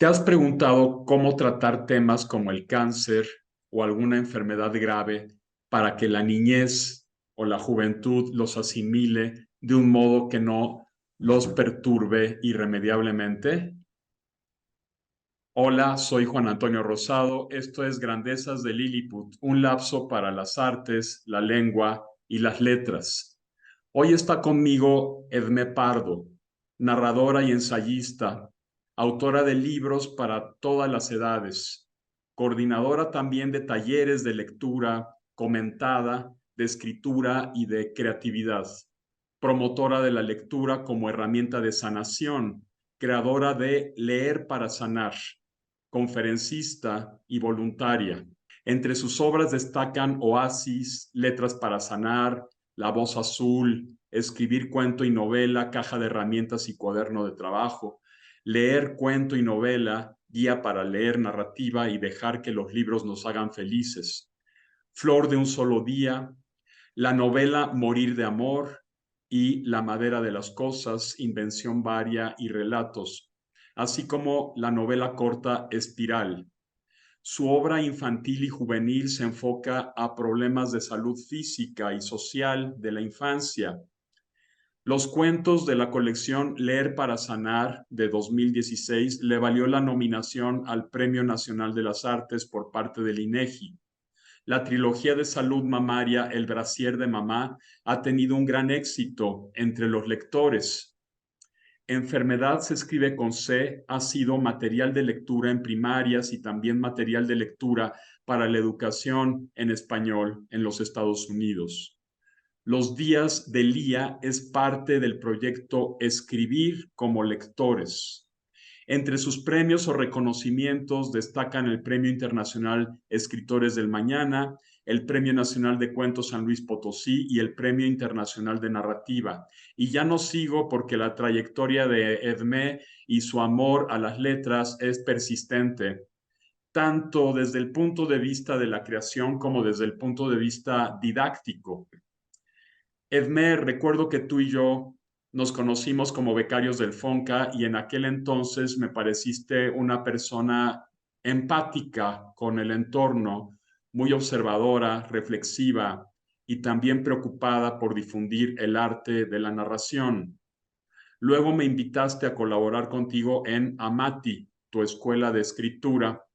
¿Te has preguntado cómo tratar temas como el cáncer o alguna enfermedad grave para que la niñez o la juventud los asimile de un modo que no los perturbe irremediablemente? Hola, soy Juan Antonio Rosado. Esto es Grandezas de Lilliput, un lapso para las artes, la lengua y las letras. Hoy está conmigo Edmé Pardo, narradora y ensayista, autora de libros para todas las edades, coordinadora también de talleres de lectura comentada, de escritura y de creatividad, promotora de la lectura como herramienta de sanación, creadora de Leer para Sanar, conferencista y voluntaria. Entre sus obras destacan Oasis, Letras para Sanar, La Voz Azul, Escribir cuento y novela, Caja de herramientas y cuaderno de trabajo, Leer cuento y novela, Guía para leer narrativa y dejar que los libros nos hagan felices, Flor de un solo día, la novela Morir de amor y La madera de las cosas, Invención varia y relatos, así como la novela corta Espiral. Su obra infantil y juvenil se enfoca a problemas de salud física y social de la infancia. Los cuentos de la colección Leer para Sanar de 2016 le valió la nominación al Premio Nacional de las Artes por parte del INEGI. La trilogía de salud mamaria El brasier de mamá ha tenido un gran éxito entre los lectores. Enfermedad se escribe con C, ha sido material de lectura en primarias y también material de lectura para la educación en español en los Estados Unidos. Los días de Lía es parte del proyecto Escribir como lectores. Entre sus premios o reconocimientos destacan el Premio Internacional Escritores del Mañana, el Premio Nacional de Cuentos San Luis Potosí y el Premio Internacional de Narrativa. Y ya no sigo porque la trayectoria de Edmé y su amor a las letras es persistente, tanto desde el punto de vista de la creación como desde el punto de vista didáctico. Edmé, recuerdo que tú y yo nos conocimos como becarios del FONCA y en aquel entonces me pareciste una persona empática con el entorno, muy observadora, reflexiva y también preocupada por difundir el arte de la narración. Luego me invitaste a colaborar contigo en Amati, tu escuela de escritura.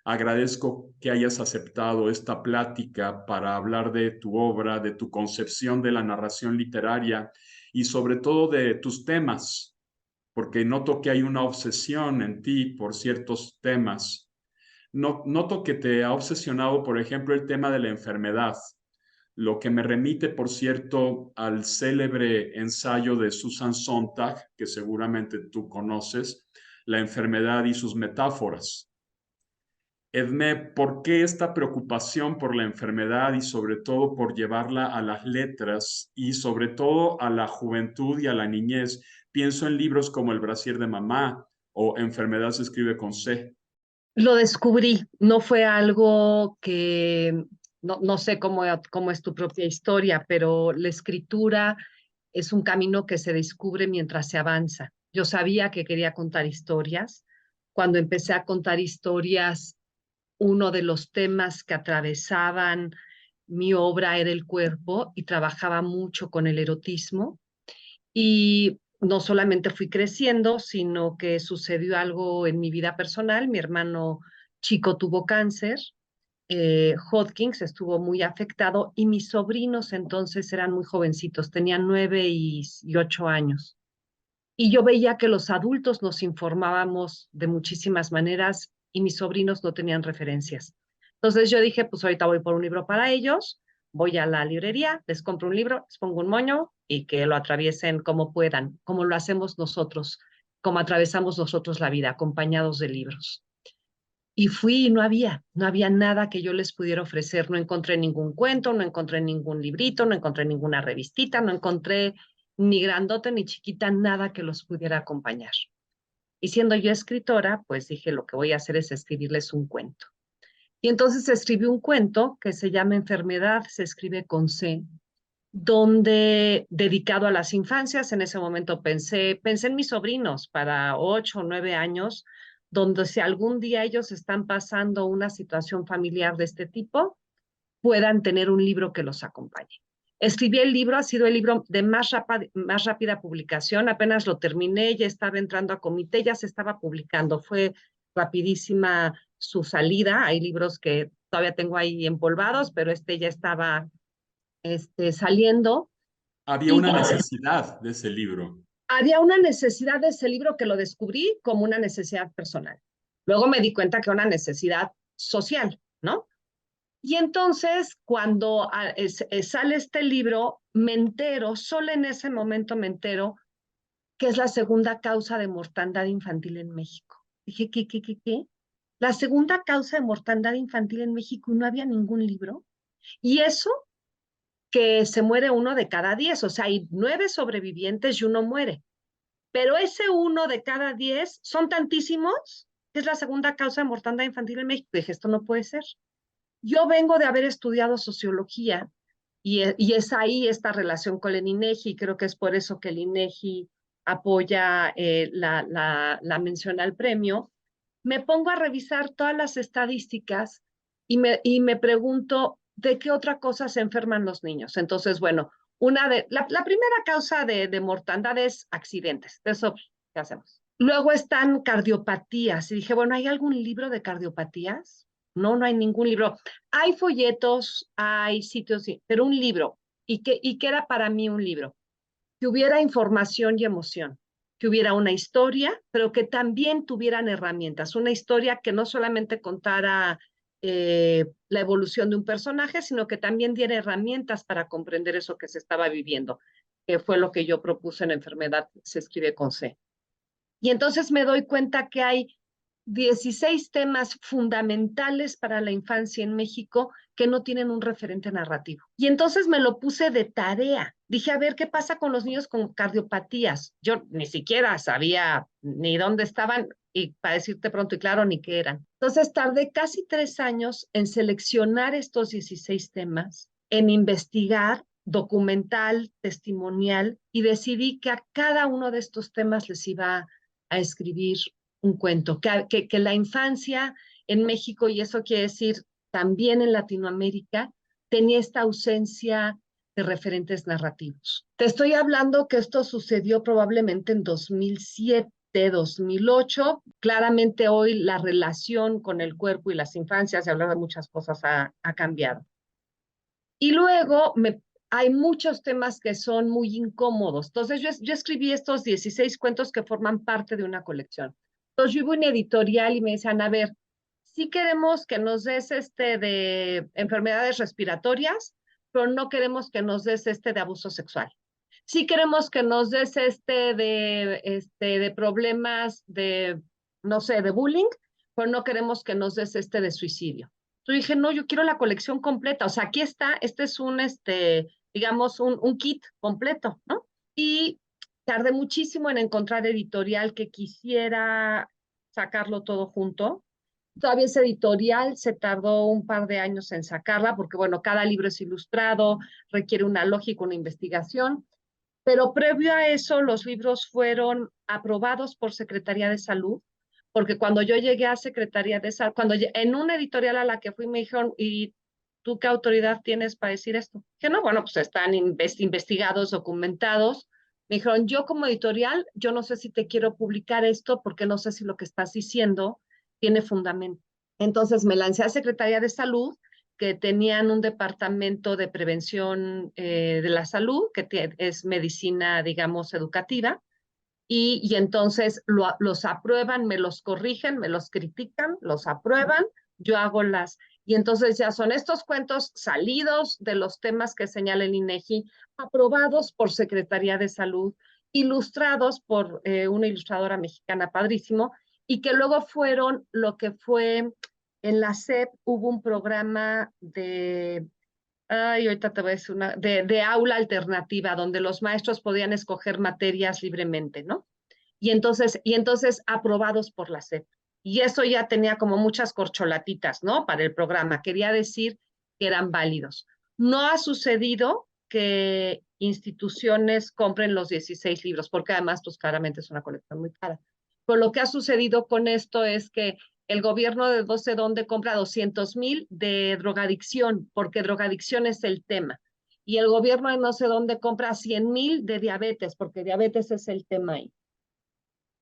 Agradezco que hayas aceptado esta plática para hablar de tu obra, de tu concepción de la narración literaria y sobre todo de tus temas, porque noto que hay una obsesión en ti por ciertos temas. Noto que te ha obsesionado, por ejemplo, el tema de la enfermedad, lo que me remite, por cierto, al célebre ensayo de Susan Sontag, que seguramente tú conoces, La enfermedad y sus metáforas. Edmé, ¿por qué esta preocupación por la enfermedad y sobre todo por llevarla a las letras y sobre todo a la juventud y a la niñez? Pienso en libros como El brasier de mamá o Enfermedad se escribe con C. Lo descubrí, no fue algo que, no sé cómo es tu propia historia, pero la escritura es un camino que se descubre mientras se avanza. Yo sabía que quería contar historias. Cuando empecé a contar historias, uno de los temas que atravesaban mi obra era el cuerpo y trabajaba mucho con el erotismo. Y no solamente fui creciendo, sino que sucedió algo en mi vida personal. Mi hermano chico tuvo cáncer, Hodgkins estuvo muy afectado y mis sobrinos entonces eran muy jovencitos, tenían 9 y 8 años. Y yo veía que los adultos nos informábamos de muchísimas maneras y mis sobrinos no tenían referencias. Entonces yo dije, pues ahorita voy por un libro para ellos, voy a la librería, les compro un libro, les pongo un moño y que lo atraviesen como puedan, como lo hacemos nosotros, como atravesamos nosotros la vida, acompañados de libros. Y fui y no había nada que yo les pudiera ofrecer. No encontré ningún cuento, no encontré ningún librito, no encontré ninguna revistita, no encontré ni grandote ni chiquita, nada que los pudiera acompañar. Y siendo yo escritora, pues dije, lo que voy a hacer es escribirles un cuento. Y entonces escribí un cuento que se llama Enfermedad, se escribe con C, donde dedicado a las infancias, en ese momento pensé en mis sobrinos para 8 o 9 años, donde si algún día ellos están pasando una situación familiar de este tipo, puedan tener un libro que los acompañe. Escribí el libro, ha sido el libro de más rápida publicación, apenas lo terminé, ya estaba entrando a comité, ya se estaba publicando, fue rapidísima su salida, hay libros que todavía tengo ahí empolvados, pero este ya estaba saliendo. Había Y una necesidad de ese libro. había una necesidad de ese libro que lo descubrí como una necesidad personal. Luego me di cuenta que era una necesidad social, ¿no? Y entonces, cuando sale este libro, me entero, solo en ese momento me entero, que es la segunda causa de mortandad infantil en México. Dije, ¿qué? La segunda causa de mortandad infantil en México y no había ningún libro. Y eso que se muere 1 de cada 10, o sea, hay 9 sobrevivientes y uno muere. Pero ese 1 de cada 10 son tantísimos que es la segunda causa de mortandad infantil en México. Dije, esto no puede ser. Yo vengo de haber estudiado sociología y es ahí esta relación con el INEGI, creo que es por eso que el INEGI apoya la mención al premio. Me pongo a revisar todas las estadísticas y me pregunto de qué otra cosa se enferman los niños. Entonces, bueno, la primera causa de mortandad es accidentes, de eso, ¿qué hacemos? Luego están cardiopatías y dije, bueno, ¿hay algún libro de cardiopatías? No, no hay ningún libro. Hay folletos, hay sitios, sí, pero un libro. ¿Y qué era para mí un libro? Que hubiera información y emoción, que hubiera una historia, pero que también tuvieran herramientas. Una historia que no solamente contara la evolución de un personaje, sino que también diera herramientas para comprender eso que se estaba viviendo, que fue lo que yo propuse en Enfermedad se escribe con C. Y entonces me doy cuenta que hay 16 temas fundamentales para la infancia en México que no tienen un referente narrativo. Y entonces me lo puse de tarea. Dije, a ver, ¿qué pasa con los niños con cardiopatías? Yo ni siquiera sabía ni dónde estaban y para decirte pronto y claro, ni qué eran. Entonces tardé casi 3 años en seleccionar estos 16 temas, en investigar documental, testimonial, y decidí que a cada uno de estos temas les iba a escribir un cuento, que la infancia en México, y eso quiere decir también en Latinoamérica, tenía esta ausencia de referentes narrativos. Te estoy hablando que esto sucedió probablemente en 2007, 2008. Claramente hoy la relación con el cuerpo y las infancias, se habla de muchas cosas, ha cambiado. Y luego hay muchos temas que son muy incómodos. Entonces yo escribí estos 16 cuentos que forman parte de una colección. Entonces yo iba a una editorial y me decían, a ver, sí queremos que nos des de enfermedades respiratorias, pero no queremos que nos des de abuso sexual. Sí queremos que nos des de problemas de, no sé, de bullying, pero no queremos que nos des de suicidio. Yo dije, no, yo quiero la colección completa. O sea, aquí está, este es digamos, un kit completo, ¿no? Y tardé muchísimo en encontrar editorial que quisiera sacarlo todo junto. Todavía ese editorial se tardó un par de años en sacarla, porque bueno, cada libro es ilustrado, requiere una lógica, una investigación. Pero previo a eso, los libros fueron aprobados por Secretaría de Salud, porque cuando yo llegué a Secretaría de Salud, en una editorial a la que fui me dijeron, ¿y tú qué autoridad tienes para decir esto? Que no, bueno, pues están investigados, documentados. Me dijeron, yo como editorial, yo no sé si te quiero publicar esto porque no sé si lo que estás diciendo tiene fundamento. Entonces me lancé a Secretaría de Salud, que tenían un departamento de prevención de la salud, que es medicina, digamos, educativa, y entonces los aprueban, me los corrigen, me los critican, los aprueban, yo hago y entonces ya son estos cuentos salidos de los temas que señala el INEGI, aprobados por Secretaría de Salud, ilustrados por una ilustradora mexicana padrísimo, y que luego fueron lo que fue en la SEP, hubo un programa ahorita te voy a decir de aula alternativa, donde los maestros podían escoger materias libremente, ¿no? Y entonces aprobados por la SEP. Y eso ya tenía como muchas corcholatitas, ¿no? Para el programa. Quería decir que eran válidos. No ha sucedido que instituciones compren los 16 libros, porque además, pues claramente es una colección muy cara. Pero lo que ha sucedido con esto es que el gobierno de no sé dónde compra 200,000 de drogadicción, porque drogadicción es el tema. Y el gobierno de no sé dónde compra 100,000 de diabetes, porque diabetes es el tema ahí.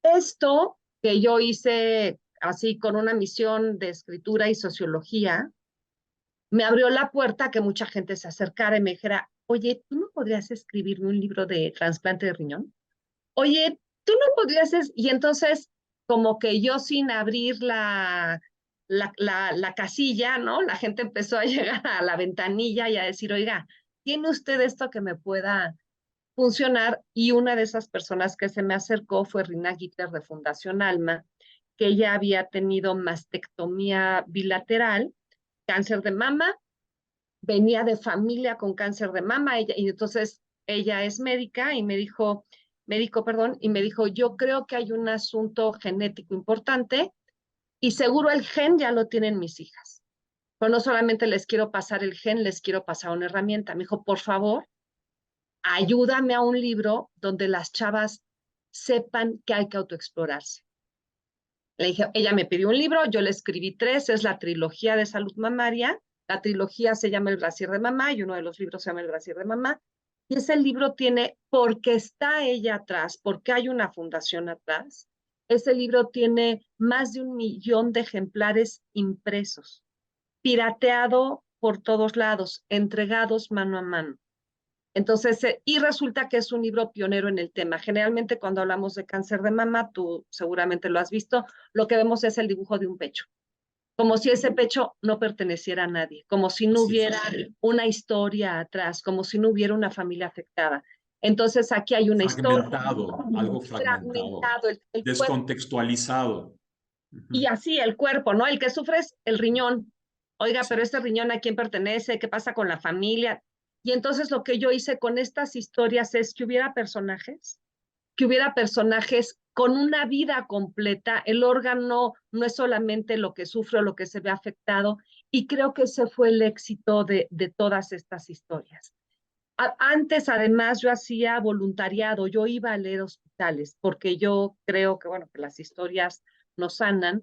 Esto que yo hice así con una misión de escritura y sociología, me abrió la puerta a que mucha gente se acercara y me dijera, oye, ¿tú no podrías escribirme un libro de trasplante de riñón? Oye, ¿tú no podrías? Y entonces, como que yo sin abrir la casilla, ¿no? La gente empezó a llegar a la ventanilla y a decir, oiga, ¿tiene usted esto que me pueda funcionar? Y una de esas personas que se me acercó fue Rina Gitter de Fundación Alma, que ella había tenido mastectomía bilateral, cáncer de mama, venía de familia con cáncer de mama, ella, y entonces ella es médica y me dijo, médico, perdón, y me dijo, yo creo que hay un asunto genético importante y seguro el gen ya lo tienen mis hijas. Pero no solamente les quiero pasar el gen, les quiero pasar una herramienta. Me dijo, por favor, ayúdame a un libro donde las chavas sepan que hay que autoexplorarse. Le dije, ella me pidió un libro, yo le escribí 3, es la trilogía de salud mamaria. La trilogía se llama El brasier de mamá y uno de los libros se llama El brasier de mamá. Y ese libro tiene, porque está ella atrás, porque hay una fundación atrás, ese libro tiene más de 1,000,000 de ejemplares impresos, pirateado por todos lados, entregados mano a mano. Entonces, y resulta que es un libro pionero en el tema. Generalmente cuando hablamos de cáncer de mama, tú seguramente lo has visto, lo que vemos es el dibujo de un pecho, como si ese pecho no perteneciera a nadie, como si no Así hubiera es. una historia atrás, como si no hubiera una familia afectada. Entonces aquí hay una historia Fragmentado, algo fragmentado, fragmentado, el cuerpo, descontextualizado. y Ujú. así el cuerpo, ¿no? El que sufre es el riñón. Oiga, pero Sí. este riñón ¿a quién pertenece? ¿Qué pasa con la familia? Y entonces lo que yo hice con estas historias es que hubiera personajes con una vida completa. El órgano no es solamente lo que sufre o lo que se ve afectado, y creo que ese fue el éxito de todas estas historias. Antes, además, yo hacía voluntariado, yo iba a leer hospitales, porque yo creo que, bueno, que las historias nos sanan.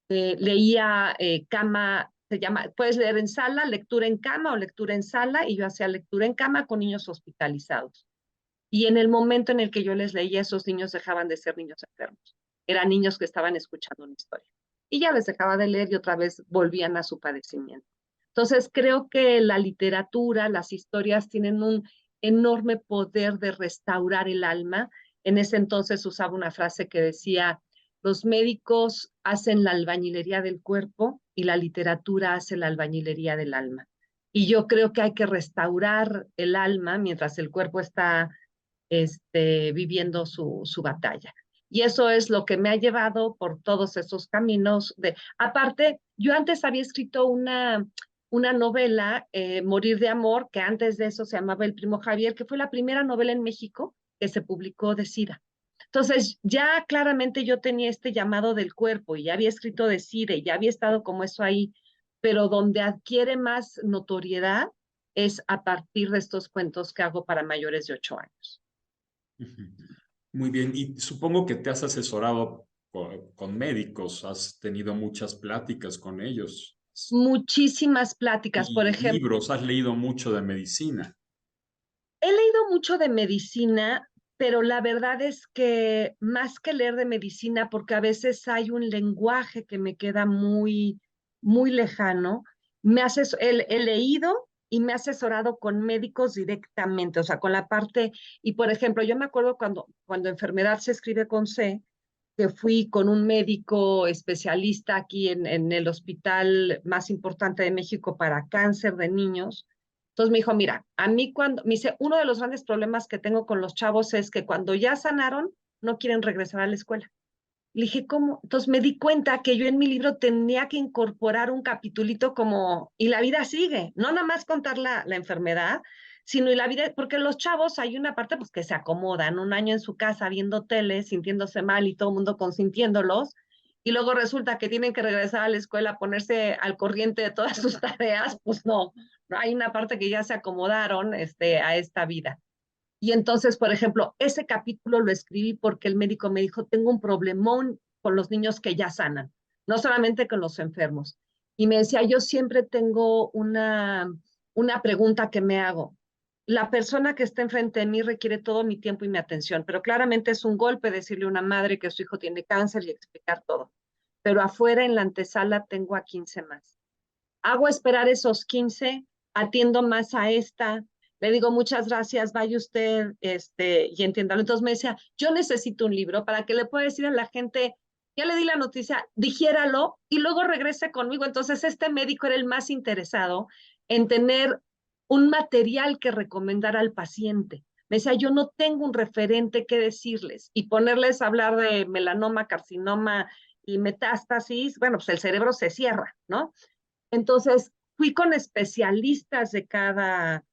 Leía cama, se llama, puedes leer en sala, lectura en cama o lectura en sala, y yo hacía lectura en cama con niños hospitalizados. Y en el momento en el que yo les leía, esos niños dejaban de ser niños enfermos. Eran niños que estaban escuchando una historia. Y ya les dejaba de leer y otra vez volvían a su padecimiento. Entonces, creo que la literatura, las historias tienen un enorme poder de restaurar el alma. En ese entonces usaba una frase que decía, los médicos hacen la albañilería del cuerpo y la literatura hace la albañilería del alma. Y yo creo que hay que restaurar el alma mientras el cuerpo está viviendo su batalla. Y eso es lo que me ha llevado por todos esos caminos. Aparte, yo antes había escrito una novela, Morir de Amor, que antes de eso se llamaba El Primo Javier, que fue la primera novela en México que se publicó de SIDA. Entonces, ya claramente yo tenía este llamado del cuerpo y ya había escrito de SIDA y ya había estado como eso ahí, pero donde adquiere más notoriedad es a partir de estos cuentos que hago para mayores de 8 años. Ujú. Muy bien, y supongo que te has asesorado con médicos, has tenido muchas pláticas con ellos Muchísimas pláticas, por y ejemplo, libros, has leído mucho de medicina. he leído mucho de medicina, pero la verdad es que más que leer de medicina, porque a veces hay un lenguaje que me queda muy, muy lejano, he leído y me he asesorado con médicos directamente, o sea, con la parte, y por ejemplo, yo me acuerdo cuando enfermedad se escribe con C, que fui con un médico especialista aquí en el hospital más importante de México para cáncer de niños. Entonces me dijo, mira, a mí me dice, uno de los grandes problemas que tengo con los chavos es que cuando ya sanaron, no quieren regresar a la escuela. Le dije, ¿cómo? Entonces me di cuenta que yo en mi libro tenía que incorporar un capitulito como, y la vida sigue, no nada más contar la enfermedad, sino y la vida, porque los chavos hay una parte pues que se acomodan un año en su casa viendo tele, sintiéndose mal y todo el mundo consintiéndolos, y luego resulta que tienen que regresar a la escuela, ponerse al corriente de todas sus tareas, pues no, no hay una parte que ya se acomodaron a esta vida. Y entonces, por ejemplo, ese capítulo lo escribí porque el médico me dijo, tengo un problemón con los niños que ya sanan, no solamente con los enfermos. Y me decía, yo siempre tengo una pregunta que me hago. La persona que está enfrente de mí requiere todo mi tiempo y mi atención, pero claramente es un golpe decirle a una madre que su hijo tiene cáncer y explicar todo. Pero afuera en la antesala tengo a 15 más. Hago esperar esos 15, atiendo más a esta, le digo muchas gracias, vaya usted, y entiéndalo. Entonces me decía, yo necesito un libro para que le pueda decir a la gente, ya le di la noticia, digiéralo y luego regrese conmigo. Entonces este médico era el más interesado en tener un material que recomendar al paciente. Me decía, yo no tengo un referente que decirles y ponerles a hablar de melanoma, carcinoma y metástasis, bueno, pues el cerebro se cierra, ¿no? Entonces, fui con especialistas de cada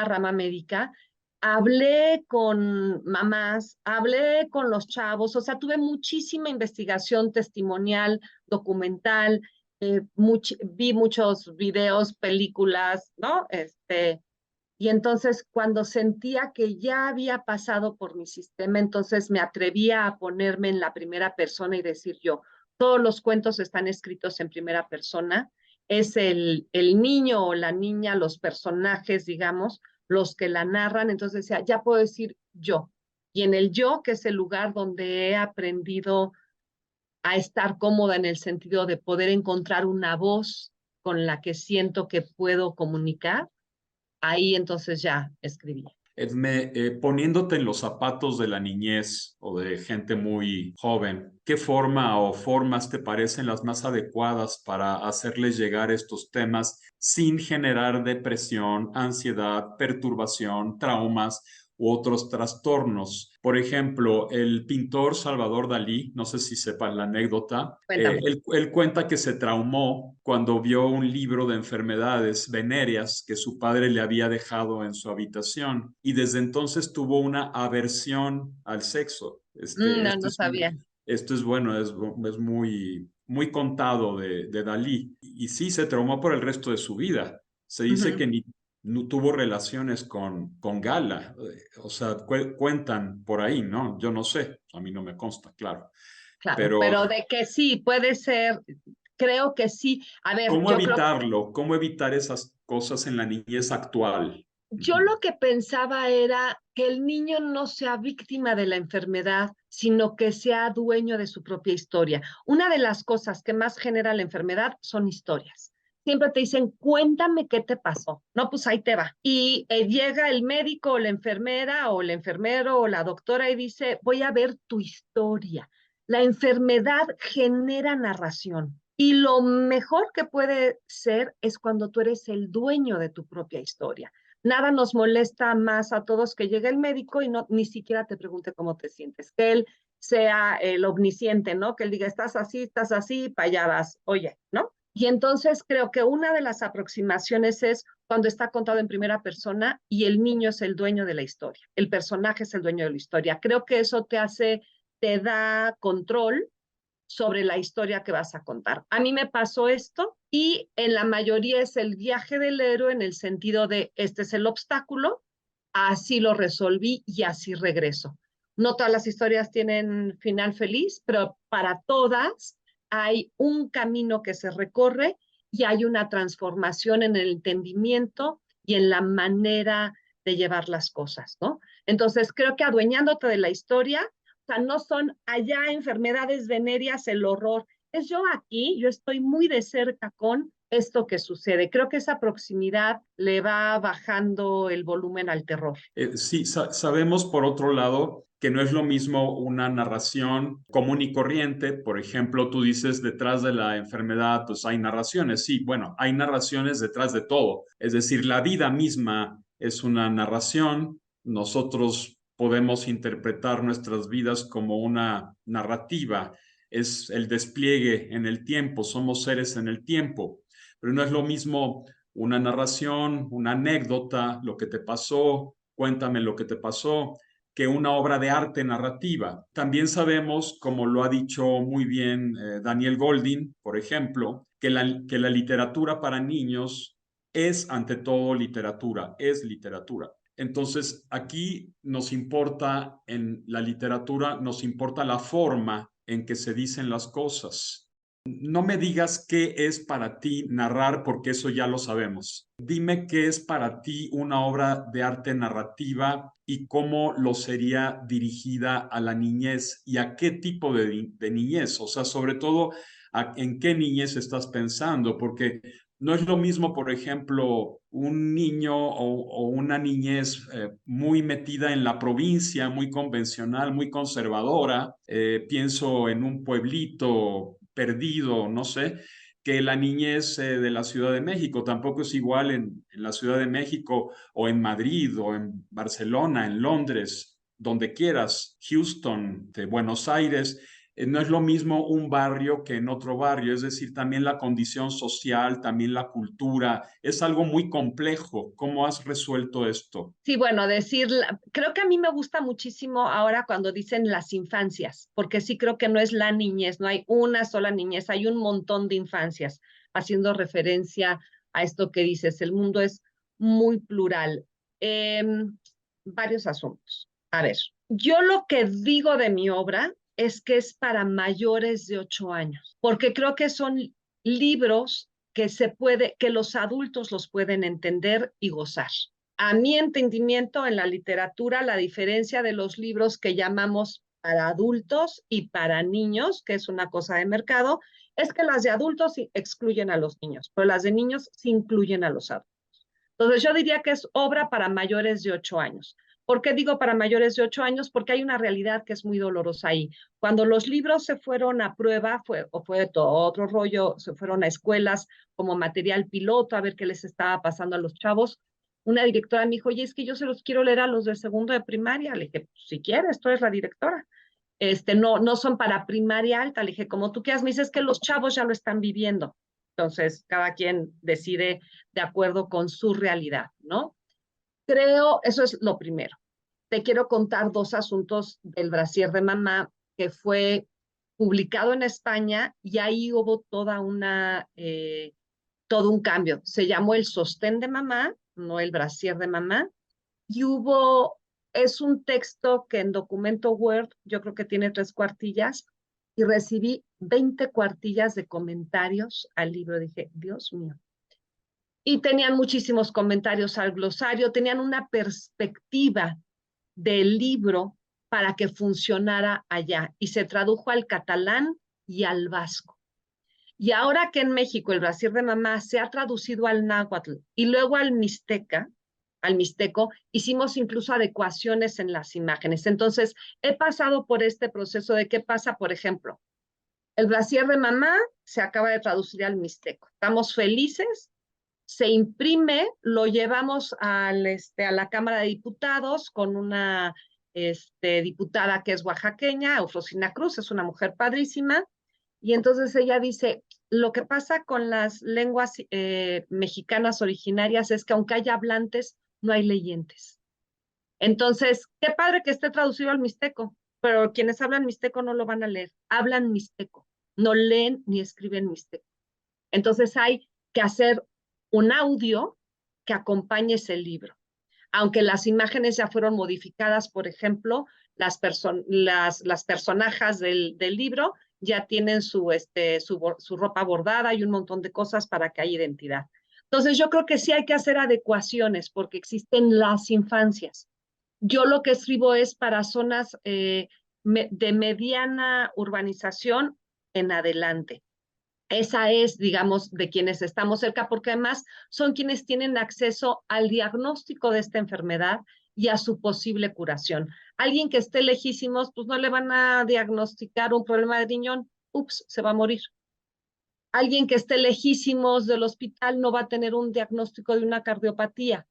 rama médica, hablé con mamás, hablé con los chavos, o sea, tuve muchísima investigación testimonial, documental, vi muchos videos, películas, ¿no? Y entonces cuando sentía que ya había pasado por mi sistema, entonces me atrevía a ponerme en la primera persona y decir yo, todos los cuentos están escritos en primera persona, es el niño o la niña, los personajes, digamos, los que la narran, entonces decía, ya puedo decir yo. Y en el yo, que es el lugar donde he aprendido a estar cómoda en el sentido de poder encontrar una voz con la que siento que puedo comunicar, ahí entonces ya escribí. Edme, poniéndote en los zapatos de la niñez o de gente muy joven, ¿qué forma o formas te parecen las más adecuadas para hacerles llegar estos temas sin generar depresión, ansiedad, perturbación, traumas u otros trastornos? Por ejemplo, el pintor Salvador Dalí, no sé si sepan la anécdota, Cuéntame. él cuenta que se traumó cuando vio un libro de enfermedades venéreas que su padre le había dejado en su habitación y desde entonces tuvo una aversión al sexo. No, no sabía. Esto es bueno, es muy, muy contado de Dalí. Y sí, se traumó por el resto de su vida. Se dice Ujú, que ni no tuvo relaciones con Gala. O sea, cuentan por ahí, ¿no? Yo no sé, a mí no me consta, claro. claro, Pero pero de que sí, puede ser, creo que sí. A ver, ¿cómo evitarlo? ¿Cómo evitar esas cosas en la niñez actual? yo Ujú. lo que pensaba era que el niño no sea víctima de la enfermedad, sino que sea dueño de su propia historia. Una de las cosas que más genera la enfermedad son historias. Siempre te dicen, cuéntame qué te pasó. No, pues ahí te va. Y llega el médico o la enfermera o el enfermero o la doctora y dice, voy a ver tu historia. La enfermedad genera narración. Y lo mejor que puede ser es cuando tú eres el dueño de tu propia historia. Nada nos molesta más a todos que llegue el médico y no ni siquiera te pregunte cómo te sientes, que él sea el omnisciente, ¿no? Que él diga, estás así, para allá vas, oye, ¿no? Y entonces creo que una de las aproximaciones es cuando está contado en primera persona y el niño es el dueño de la historia, el personaje es el dueño de la historia. Creo que eso te da control sobre la historia que vas a contar. A mí me pasó esto y en la mayoría es el viaje del héroe en el sentido de este es el obstáculo, así lo resolví y así regreso. No todas las historias tienen final feliz, pero para todas hay un camino que se recorre y hay una transformación en el entendimiento y en la manera de llevar las cosas, ¿no? Entonces, creo que adueñándote de la historia, o sea, no son allá enfermedades venéreas el horror. Es yo aquí, yo estoy muy de cerca con esto que sucede. Creo que esa proximidad le va bajando el volumen al terror. Sí, sabemos por otro lado que no es lo mismo una narración común y corriente. Por ejemplo, tú dices detrás de la enfermedad, pues hay narraciones. Sí, bueno, hay narraciones detrás de todo. Es decir, la vida misma es una narración. Nosotros podemos interpretar nuestras vidas como una narrativa. Es el despliegue en el tiempo. Somos seres en el tiempo. Pero no es lo mismo una narración, una anécdota, lo que te pasó, cuéntame lo que te pasó, que una obra de arte narrativa. También sabemos, como lo ha dicho muy bien Daniel Goldin, por ejemplo, que la literatura para niños es ante todo literatura, es literatura. Entonces, aquí nos importa, en la literatura, nos importa la forma en que se dicen las cosas. No me digas qué es para ti narrar, porque eso ya lo sabemos. Dime qué es para ti una obra de arte narrativa y cómo lo sería dirigida a la niñez y a qué tipo de niñez. O sea, sobre todo, en qué niñez estás pensando, porque no es lo mismo, por ejemplo, un niño o una niñez muy metida en la provincia, muy convencional, muy conservadora. Pienso en un pueblito perdido, no sé, que la niñez de la Ciudad de México. Tampoco es igual en la Ciudad de México o en Madrid o en Barcelona, en Londres, donde quieras, Houston, de Buenos Aires. No es lo mismo un barrio que en otro barrio, es decir, también la condición social, también la cultura, es algo muy complejo. ¿Cómo has resuelto esto? Sí, bueno, creo que a mí me gusta muchísimo ahora cuando dicen las infancias, porque sí creo que no es la niñez, no hay una sola niñez, hay un montón de infancias, haciendo referencia a esto que dices, el mundo es muy plural. Varios asuntos. A ver, yo lo que digo de mi obra es que es para mayores de 8 años, porque creo que son libros que los adultos los pueden entender y gozar. A mi entendimiento, en la literatura, la diferencia de los libros que llamamos para adultos y para niños, que es una cosa de mercado, es que las de adultos excluyen a los niños, pero las de niños sí incluyen a los adultos. Entonces yo diría que es obra para mayores de 8 años. ¿Por qué digo para mayores de 8 años? Porque hay una realidad que es muy dolorosa ahí. Cuando los libros se fueron a prueba, fue todo otro rollo, se fueron a escuelas como material piloto a ver qué les estaba pasando a los chavos. Una directora me dijo, oye, es que yo se los quiero leer a los de segundo de primaria. Le dije, pues, si quieres, tú eres la directora. No son para primaria alta. Le dije, como tú quieras, me dices que los chavos ya lo están viviendo. Entonces, cada quien decide de acuerdo con su realidad, ¿no? Creo, eso es lo primero. Te quiero contar dos asuntos del brasier de mamá que fue publicado en España y ahí hubo todo un cambio. Se llamó El sostén de mamá, no El brasier de mamá, y es un texto que en documento Word yo creo que tiene 3 cuartillas y recibí 20 cuartillas de comentarios al libro. Dije, Dios mío. Y tenían muchísimos comentarios al glosario, tenían una perspectiva del libro para que funcionara allá y se tradujo al catalán y al vasco. Y ahora que en México el brasier de mamá se ha traducido al náhuatl y luego al mixteco, hicimos incluso adecuaciones en las imágenes. Entonces, he pasado por este proceso de qué pasa, por ejemplo, el brasier de mamá se acaba de traducir al mixteco. Estamos felices, se imprime, lo llevamos a la Cámara de Diputados con una diputada que es oaxaqueña, Eufrosina Cruz, es una mujer padrísima, y entonces ella dice, lo que pasa con las lenguas mexicanas originarias es que aunque haya hablantes, no hay leyentes. Entonces, qué padre que esté traducido al mixteco, pero quienes hablan mixteco no lo van a leer, hablan mixteco, no leen ni escriben mixteco. Entonces hay que hacer un audio que acompañe ese libro. Aunque las imágenes ya fueron modificadas, por ejemplo, las personajes del libro ya tienen su ropa bordada y un montón de cosas para que haya identidad. Entonces yo creo que sí hay que hacer adecuaciones porque existen las infancias. Yo lo que escribo es para zonas de mediana urbanización en adelante. Esa es, digamos, de quienes estamos cerca, porque además son quienes tienen acceso al diagnóstico de esta enfermedad y a su posible curación. Alguien que esté lejísimos, pues no le van a diagnosticar un problema de riñón, ups, se va a morir. Alguien que esté lejísimos del hospital no va a tener un diagnóstico de una cardiopatía.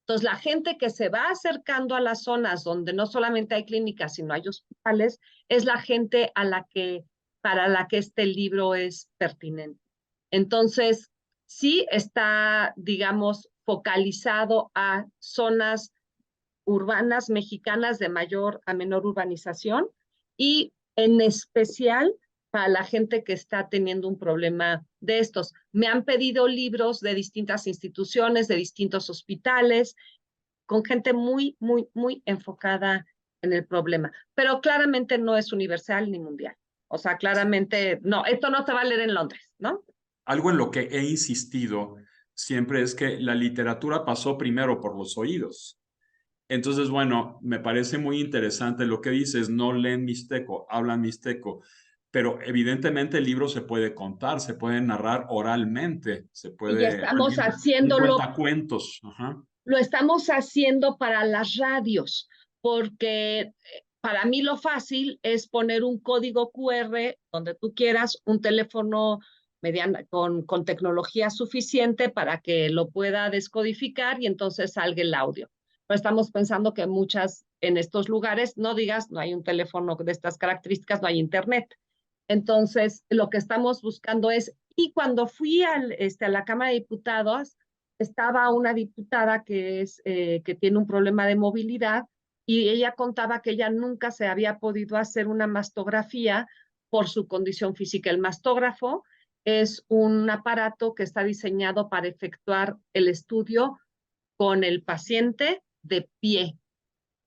Entonces, la gente que se va acercando a las zonas donde no solamente hay clínicas, sino hay hospitales, es la gente para la que este libro es pertinente. Entonces, sí está, digamos, focalizado a zonas urbanas mexicanas de mayor a menor urbanización y en especial para la gente que está teniendo un problema de estos. Me han pedido libros de distintas instituciones, de distintos hospitales, con gente muy, muy, muy enfocada en el problema. Pero claramente no es universal ni mundial. O sea, claramente, no, esto no se va a leer en Londres, ¿no? Algo en lo que he insistido siempre es que la literatura pasó primero por los oídos. Entonces, bueno, me parece muy interesante lo que dices, no leen mixteco, hablan mixteco, pero evidentemente el libro se puede contar, se puede narrar oralmente, se Y ya puede, estamos un haciéndolo, cuentacuentos, ajá. lo estamos haciendo para las radios, porque para mí lo fácil es poner un código QR donde tú quieras, un teléfono con tecnología suficiente para que lo pueda descodificar y entonces salga el audio. Pero estamos pensando que muchas en estos lugares, no digas, no hay un teléfono de estas características, no hay internet. Entonces, lo que estamos buscando es, y cuando fui a la Cámara de Diputados, estaba una diputada que tiene un problema de movilidad y ella contaba que ella nunca se había podido hacer una mastografía por su condición física. El mastógrafo es un aparato que está diseñado para efectuar el estudio con el paciente de pie.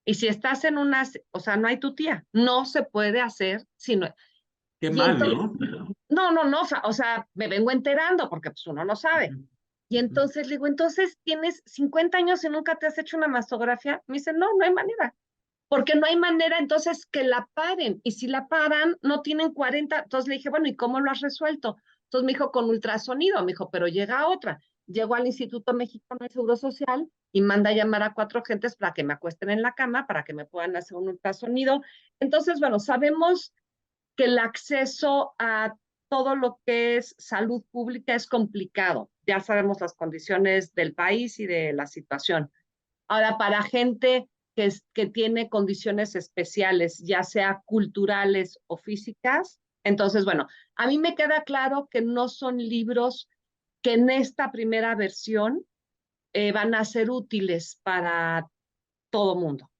Y si estás en una, o sea, no hay tu tía, no se puede hacer sino. Qué Y mal, entonces, ¿no? no, o sea, me vengo enterando porque pues uno no sabe. Ujú, Y ujú. entonces le digo, entonces tienes 50 años y nunca te has hecho una mastografía. Me dice, no, no hay manera. Porque no hay manera entonces que la paren. Y si la paran, no tienen 40. Entonces le dije, bueno, ¿y cómo lo has resuelto? Entonces me dijo, con ultrasonido. Me dijo, pero llega otra. Llego al Instituto Mexicano de Seguro Social y manda a llamar a 4 gentes para que me acuesten en la cama, para que me puedan hacer un ultrasonido. Entonces, bueno, sabemos que el acceso a todo lo que es salud pública es complicado. Ya sabemos las condiciones del país y de la situación. Ahora, para gente que tiene condiciones especiales, ya sea culturales o físicas, entonces, bueno, a mí me queda claro que no son libros que en esta primera versión van a ser útiles para todo mundo.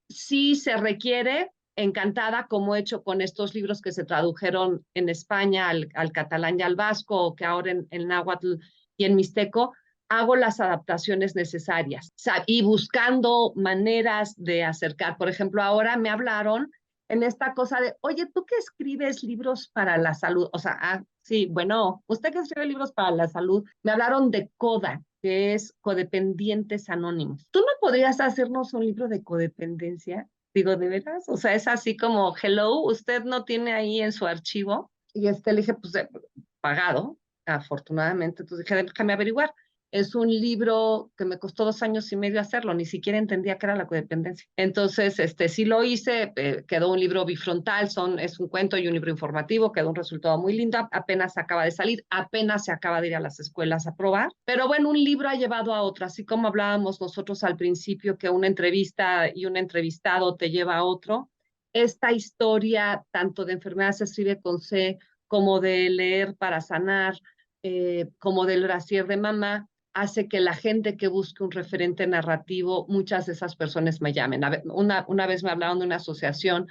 Sí se requiere, encantada, como he hecho con estos libros que se tradujeron en España al catalán y al vasco, o que ahora en náhuatl y en mixteco, hago las adaptaciones necesarias. O sea, y buscando maneras de acercar. Por ejemplo, ahora me hablaron en esta cosa de, oye, ¿tú qué escribes libros para la salud? O sea, sí, bueno, usted que escribe libros para la salud, me hablaron de CODA, que es Codependientes Anónimos. ¿Tú no podrías hacernos un libro de codependencia? Digo, ¿de veras? O sea, es así como, hello, usted no tiene ahí en su archivo. Y le dije, pues, pagado, afortunadamente. Entonces dije, déjame averiguar. Es un libro que me costó 2 años y medio hacerlo, ni siquiera entendía qué era la codependencia. Entonces, sí lo hice, quedó un libro bifrontal, es un cuento y un libro informativo, quedó un resultado muy lindo, apenas acaba de salir, apenas se acaba de ir a las escuelas a probar, pero bueno, un libro ha llevado a otro, así como hablábamos nosotros al principio que una entrevista y un entrevistado te lleva a otro, esta historia tanto de enfermedad se escribe con C, como de leer para sanar, como del brasier de mamá, hace que la gente que busque un referente narrativo, muchas de esas personas me llamen. Una vez me hablaron de una asociación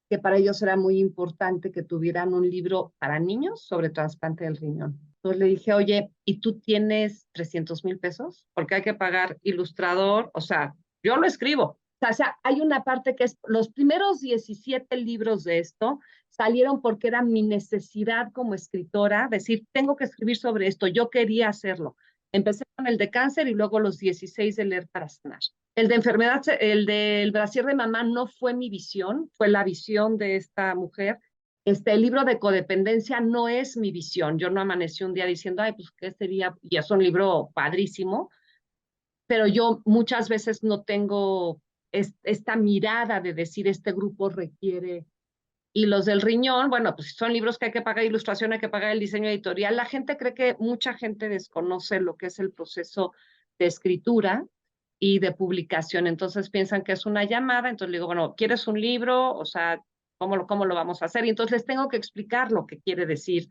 que para ellos era muy importante que tuvieran un libro para niños sobre trasplante del riñón. Entonces le dije, oye, ¿y tú tienes 300,000 pesos? Porque hay que pagar ilustrador, o sea, yo lo escribo. O sea, hay una parte que es, los primeros 17 libros de esto salieron porque era mi necesidad como escritora, decir, tengo que escribir sobre esto, yo quería hacerlo. Empecé con el de cáncer y luego los 16 de leer para sanar. El de enfermedad, el del brasier de mamá no fue mi visión, fue la visión de esta mujer. El libro de codependencia no es mi visión. Yo no amanecí un día diciendo, ay, pues que sería, y es un libro padrísimo, pero yo muchas veces no tengo esta mirada de decir este grupo requiere. Y los del riñón, bueno, pues son libros que hay que pagar ilustración, hay que pagar el diseño editorial. La gente cree que mucha gente desconoce lo que es el proceso de escritura y de publicación. Entonces piensan que es una llamada. Entonces le digo, bueno, ¿quieres un libro? O sea, cómo lo vamos a hacer? Y entonces les tengo que explicar lo que quiere decir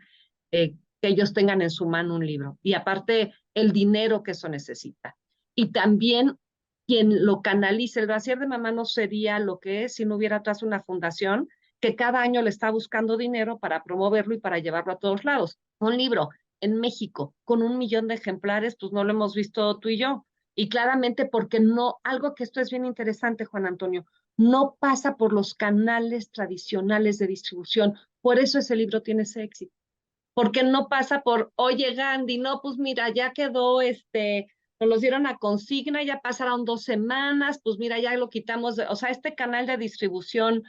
que ellos tengan en su mano un libro. Y aparte, el dinero que eso necesita. Y también quien lo canalice. El brasier de mamá no sería lo que es si no hubiera atrás una fundación que cada año le está buscando dinero para promoverlo y para llevarlo a todos lados. Un libro en México con 1 millón de ejemplares, pues no lo hemos visto tú y yo. Y claramente porque no, algo que esto es bien interesante, Juan Antonio, no pasa por los canales tradicionales de distribución. Por eso ese libro tiene ese éxito. Porque no pasa por, oye, Gandhi, no, pues mira, ya quedó, nos los dieron a consigna, ya pasaron 2 semanas, pues mira, ya lo quitamos. O sea, este canal de distribución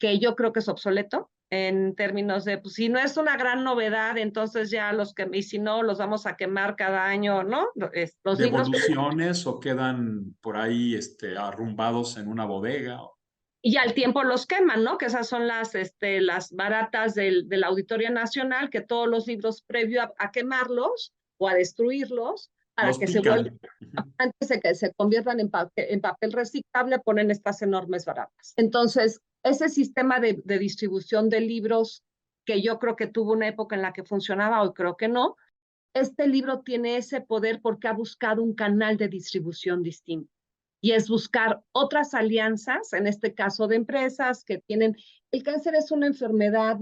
que yo creo que es obsoleto en términos de, pues si no es una gran novedad, entonces ya y si no, los vamos a quemar cada año, ¿no? Los libros. ¿Devoluciones o quedan por ahí arrumbados en una bodega? Y al tiempo los queman, ¿no? Que esas son las baratas del Auditorio Nacional, que todos los libros previo a quemarlos o a destruirlos, para Los que se vuelvan, pican. Ujú. antes de que se conviertan en papel reciclable, ponen estas enormes baratas. Entonces, ese sistema de distribución de libros, que yo creo que tuvo una época en la que funcionaba, hoy creo que no, este libro tiene ese poder porque ha buscado un canal de distribución distinto y es buscar otras alianzas, en este caso de empresas que tienen. El cáncer es una enfermedad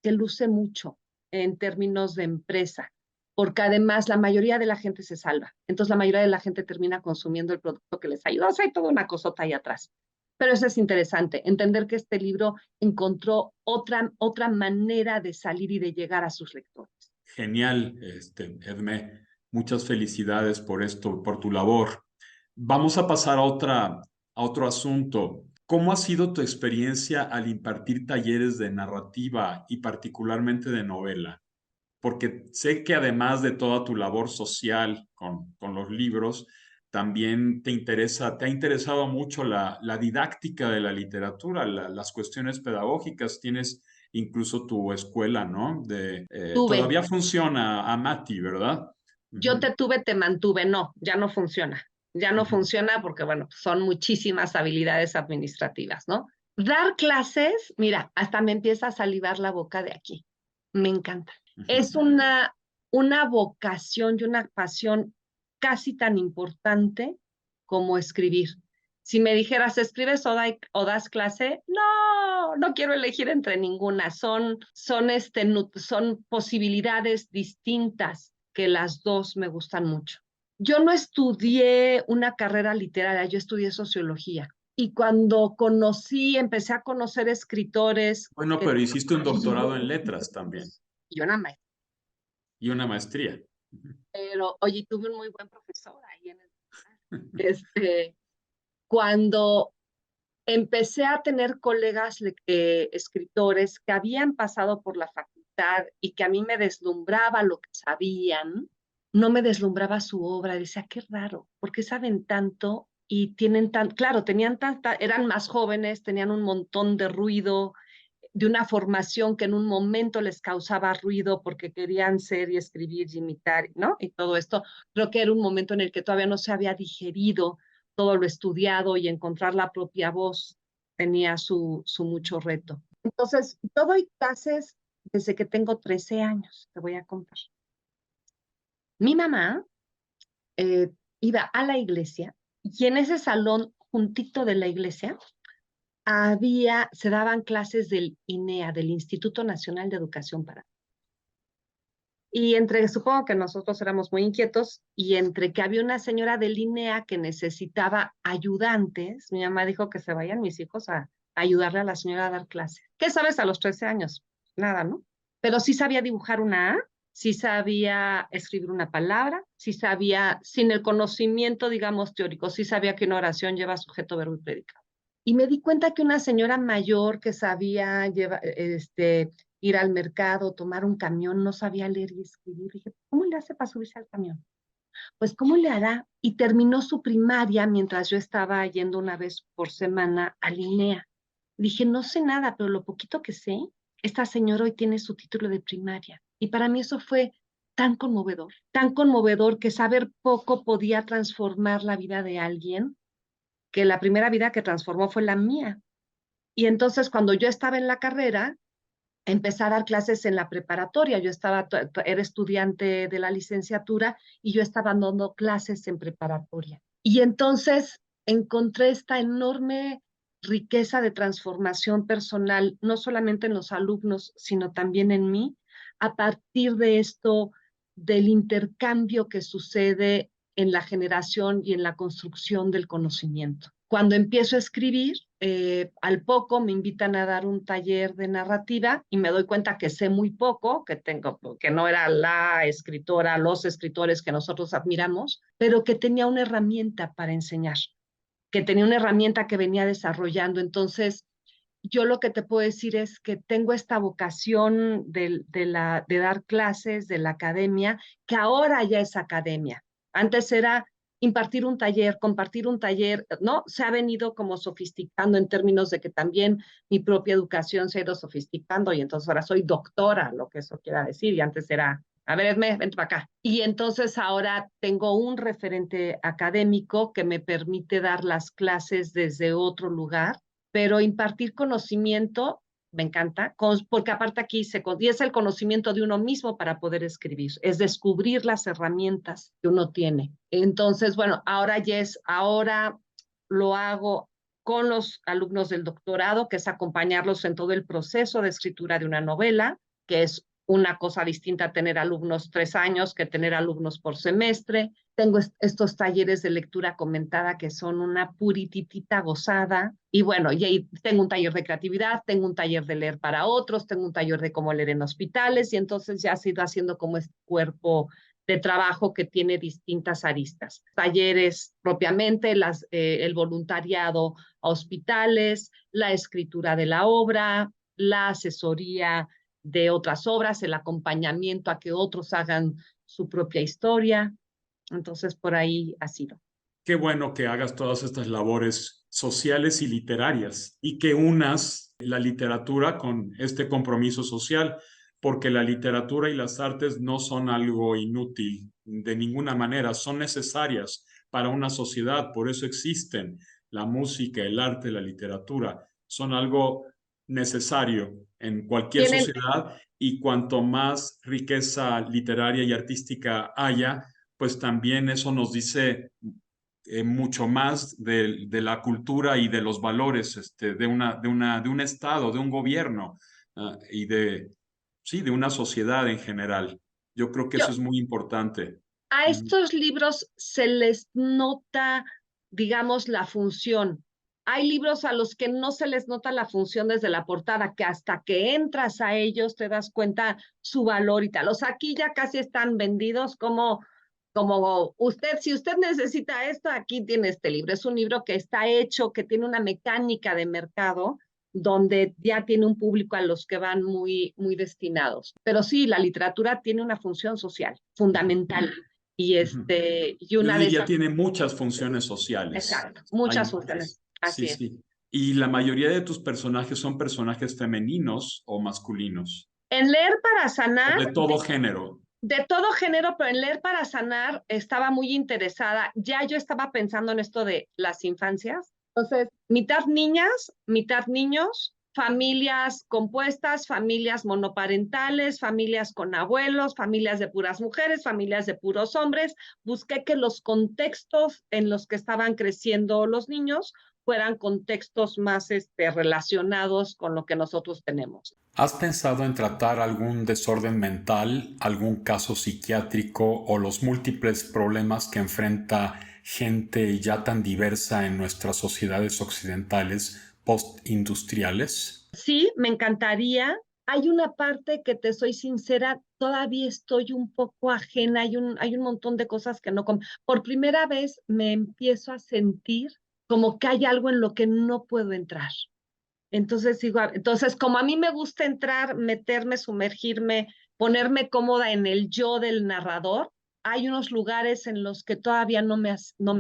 que luce mucho en términos de empresa, porque además la mayoría de la gente se salva. Entonces la mayoría de la gente termina consumiendo el producto que les ayuda. O sea, hay toda una cosota ahí atrás. Pero eso es interesante, entender que este libro encontró otra manera de salir y de llegar a sus lectores. Genial, Edme. Muchas felicidades por esto, por tu labor. Vamos a pasar a otro asunto. ¿Cómo ha sido tu experiencia al impartir talleres de narrativa y particularmente de novela? Porque sé que además de toda tu labor social con los libros, también te ha interesado mucho la didáctica de la literatura, las cuestiones pedagógicas. Tienes incluso tu escuela, ¿no? Tuve, Todavía funciona Amati, ¿verdad? yo Ujú, te tuve, te mantuve, no, ya no funciona. Ya no ujú. funciona porque, bueno, son muchísimas habilidades administrativas, ¿no? Dar clases, mira, hasta me empieza a salivar la boca de aquí. Me encanta. Es una vocación y una pasión casi tan importante como escribir. Si me dijeras, ¿escribes o das clase? No, no quiero elegir entre ninguna. Son posibilidades distintas que las dos me gustan mucho. Yo no estudié una carrera literaria, yo estudié sociología. Y cuando empecé a conocer escritores Bueno, que pero hiciste un doctorado en letras también y una maestra, y una maestría. Ujú. pero oye, tuve un muy buen profesor ahí en este, cuando empecé a tener colegas escritores que habían pasado por la facultad y que a mí me deslumbraba lo que sabían, no me deslumbraba su obra. Decía, qué raro, ¿por qué saben tanto y claro, eran más jóvenes, tenían un montón de ruido, de una formación que en un momento les causaba ruido porque querían ser y escribir y imitar, ¿no? Y todo esto, creo que era un momento en el que todavía no se había digerido todo lo estudiado y encontrar la propia voz tenía su mucho reto. Entonces, yo doy clases desde que tengo 13 años, te voy a contar. Mi mamá eh, iba a la iglesia y en ese salón juntito de la iglesia se daban clases del INEA, del Instituto Nacional de Educación para. Y supongo que nosotros éramos muy inquietos, y entre que había una señora del INEA que necesitaba ayudantes, mi mamá dijo que se vayan mis hijos a ayudarle a la señora a dar clases. ¿Qué sabes a los 13 años? Nada, ¿no? Pero sí sabía dibujar una A, sí sabía escribir una palabra, sí sabía, sin el conocimiento, digamos, teórico, sí sabía que una oración lleva sujeto, verbo y predicado. Y me di cuenta que una señora mayor que sabía ir al mercado, tomar un camión, no sabía leer y escribir. Dije, ¿cómo le hace para subirse al camión? Pues, ¿cómo le hará? Y terminó su primaria mientras yo estaba yendo una vez por semana a Linea. Dije, no sé nada, pero lo poquito que sé, esta señora hoy tiene su título de primaria. Y para mí eso fue tan conmovedor que saber poco podía transformar la vida de alguien, que la primera vida que transformó fue la mía. Y entonces cuando yo estaba en la carrera, empecé a dar clases en la preparatoria. Era estudiante de la licenciatura y yo estaba dando clases en preparatoria. Y entonces encontré esta enorme riqueza de transformación personal, no solamente en los alumnos, sino también en mí, a partir de esto, del intercambio que sucede en la generación y en la construcción del conocimiento. Cuando empiezo a escribir, al poco me invitan a dar un taller de narrativa y me doy cuenta que sé muy poco, que no era la escritora, los escritores que nosotros admiramos, pero que tenía una herramienta para enseñar, que tenía una herramienta que venía desarrollando. Entonces, yo lo que te puedo decir es que tengo esta vocación de dar clases, de la academia, que ahora ya es academia. Antes era impartir un taller, compartir un taller, ¿no? Se ha venido como sofisticando en términos de que también mi propia educación se ha ido sofisticando y entonces ahora soy doctora, lo que eso quiera decir, y antes era, a ver, Edme, vente para acá. Y entonces ahora tengo un referente académico que me permite dar las clases desde otro lugar, pero impartir conocimiento me encanta, porque aparte aquí y es el conocimiento de uno mismo para poder escribir, es descubrir las herramientas que uno tiene. Entonces, bueno, ahora lo hago con los alumnos del doctorado, que es acompañarlos en todo el proceso de escritura de una novela, que es una cosa distinta a tener alumnos 3 años que tener alumnos por semestre. Tengo estos talleres de lectura comentada que son una purititita gozada. Y bueno, y ahí tengo un taller de creatividad, tengo un taller de leer para otros, tengo un taller de cómo leer en hospitales y entonces ya se ha ido haciendo como este cuerpo de trabajo que tiene distintas aristas. Talleres propiamente, el voluntariado a hospitales, la escritura de la obra, la asesoría de otras obras, el acompañamiento a que otros hagan su propia historia. Entonces, por ahí ha sido. Qué bueno que hagas todas estas labores sociales y literarias y que unas la literatura con este compromiso social, porque la literatura y las artes no son algo inútil de ninguna manera, son necesarias para una sociedad, por eso existen. La música, el arte, la literatura son algo necesario en cualquier Tienen, sociedad y cuanto más riqueza literaria y artística haya, pues también eso nos dice mucho más de la cultura y de los valores de un estado, de un gobierno y sí, de una sociedad en general. Yo creo que yo, eso es muy importante. a Ujú. estos libros se les nota, digamos, la función. Hay libros a los que no se les nota la función desde la portada, que hasta que entras a ellos te das cuenta su valor y tal. O sea, aquí ya casi están vendidos como usted, si usted necesita esto, aquí tiene este libro. Es un libro que está hecho, que tiene una mecánica de mercado donde ya tiene un público a los que van muy, muy destinados. Pero sí, la literatura tiene una función social fundamental y, Ujú. y Yo una de diría esas, tiene muchas funciones sociales. exacto, Hay muchas funciones, muchas. Sí, así es. sí. Y la mayoría de tus personajes son personajes femeninos o masculinos, En Leer para o Sanar, de todo género. de todo género, pero en Leer para Sanar estaba muy interesada. Ya yo estaba pensando en esto de las infancias. Entonces, mitad niñas, mitad niños, familias compuestas, familias monoparentales, familias con abuelos, familias de puras mujeres, familias de puros hombres. Busqué que los contextos en los que estaban creciendo los niños fueran contextos más relacionados con lo que nosotros tenemos. ¿Has pensado en tratar algún desorden mental, algún caso psiquiátrico o los múltiples problemas que enfrenta gente ya tan diversa en nuestras sociedades occidentales postindustriales? Sí, me encantaría. Hay una parte que te soy sincera, todavía estoy un poco ajena, hay un montón de cosas que no. Por primera vez me empiezo a sentir como que hay algo en lo que no puedo entrar. Entonces digo, entonces como a mí me gusta entrar, meterme, sumergirme, ponerme cómoda en el yo del narrador, hay unos lugares en los que todavía no me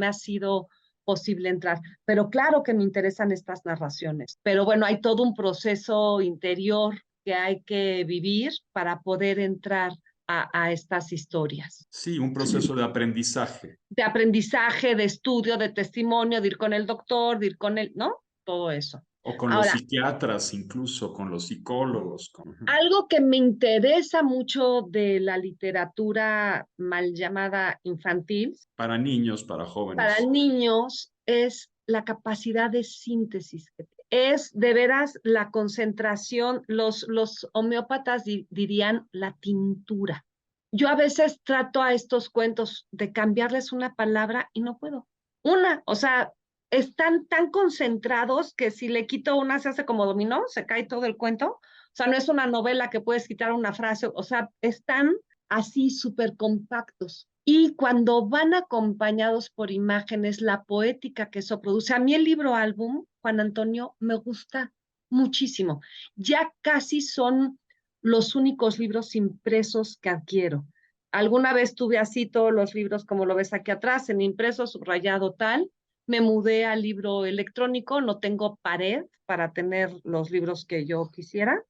ha sido posible entrar. Pero claro que me interesan estas narraciones. Pero bueno, hay todo un proceso interior que hay que vivir para poder entrar a estas historias. Sí, un proceso de aprendizaje. De aprendizaje, de estudio, de testimonio, de ir con el doctor, de ir con el, ¿no? Todo eso. O con los Ahora, psiquiatras, incluso con los psicólogos. algo que me interesa mucho de la literatura mal llamada infantil, Para niños, para para jóvenes. niños, es la capacidad de síntesis. Es de veras la concentración, los homeópatas dirían la tintura. Yo a veces trato a estos cuentos de cambiarles una palabra y no puedo. Una, o sea, están tan concentrados que si le quito una se hace como dominó, se cae todo el cuento. O sea, no es una novela que puedes quitar una frase, o sea, están así súper compactos. Y cuando van acompañados por imágenes, la poética que eso produce. A mí el libro álbum, Juan Antonio, me gusta muchísimo. Ya casi son los únicos libros impresos que adquiero. Alguna vez tuve así todos los libros, como lo ves aquí atrás, en impreso, subrayado, tal. Me mudé al libro electrónico, no tengo pared para tener los libros que yo quisiera.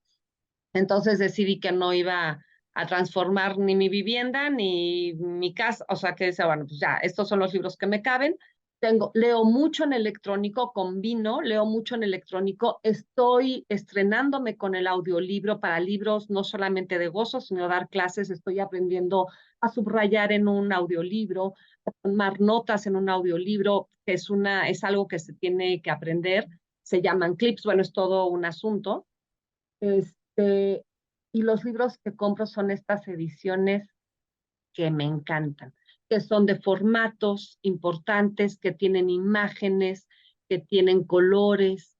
Entonces decidí que no iba a transformar ni mi vivienda ni mi casa, o sea que decía, bueno, pues ya, estos son los libros que me caben. Leo mucho en electrónico, combino, leo mucho en electrónico. Estoy estrenándome con el audiolibro para libros no solamente de gozo, sino dar clases. Estoy aprendiendo a subrayar en un audiolibro, a tomar notas en un audiolibro, que es algo que se tiene que aprender. Se llaman clips, bueno, es todo un asunto. Y los libros que compro son estas ediciones que me encantan, que son de formatos importantes, que tienen imágenes, que tienen colores.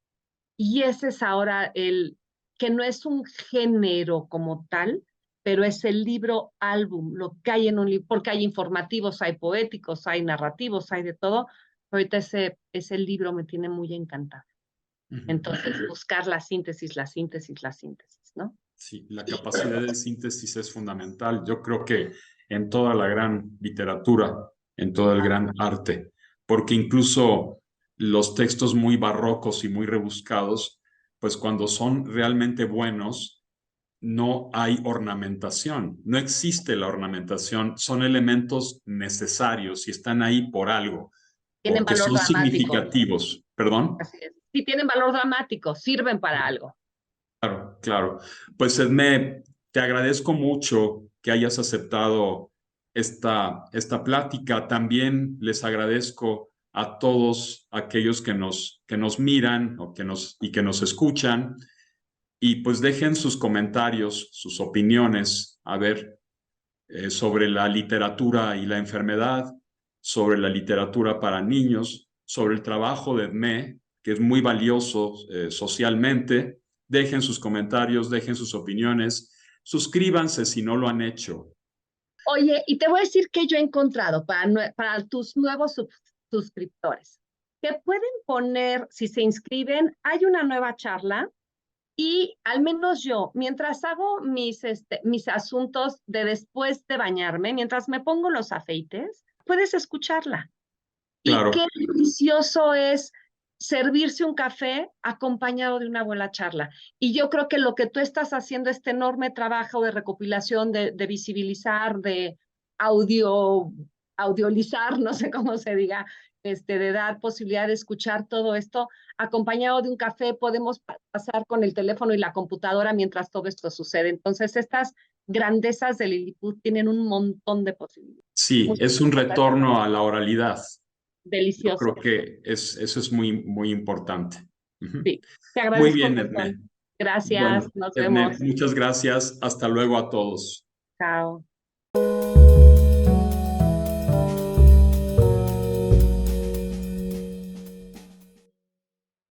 Y ese es ahora que no es un género como tal, pero es el libro álbum, lo que hay en un libro, porque hay informativos, hay poéticos, hay narrativos, hay de todo. Ahorita ese libro me tiene muy encantada. Entonces, buscar la síntesis, la síntesis, la síntesis, ¿no? Sí, la capacidad de síntesis es fundamental. Yo creo que en toda la gran literatura, en todo el gran arte, porque incluso los textos muy barrocos y muy rebuscados, pues cuando son realmente buenos, no hay ornamentación, no existe la ornamentación, son elementos necesarios y están ahí por algo, Tienen porque valor son dramático. significativos. ¿Perdón? Así es. Sí, tienen valor dramático, sirven para algo. Claro, claro. Pues Edmé, te agradezco mucho que hayas aceptado esta plática. También les agradezco a todos aquellos que nos miran o que nos escuchan y pues dejen sus comentarios, sus opiniones, a ver, sobre la literatura y la enfermedad, sobre la literatura para niños, sobre el trabajo de Edmé, que es muy valioso socialmente. Dejen sus comentarios, dejen sus opiniones, suscríbanse si no lo han hecho. Oye, y te voy a decir que yo he encontrado para tus nuevos suscriptores, que pueden poner, si se inscriben, hay una nueva charla y al menos yo, mientras hago mis asuntos de después de bañarme, mientras me pongo los afeites, puedes escucharla. Y Claro, qué delicioso es servirse un café acompañado de una buena charla. Y yo creo que lo que tú estás haciendo, este enorme trabajo de recopilación, de visibilizar, de audio, audiolizar, no sé cómo se diga, de dar posibilidad de escuchar todo esto, acompañado de un café, podemos pasar con el teléfono y la computadora mientras todo esto sucede. Entonces, estas grandezas de Lilliput tienen un montón de posibilidades. sí, es un Muchísimas gracias. retorno a la oralidad. Yo creo Delicioso. que eso es muy, muy importante. Ujú. Sí, te Muy agradezco un bien, montón. Edmé. Gracias, Bueno, nos Edmé, vemos. muchas gracias. Hasta luego a todos. Chao.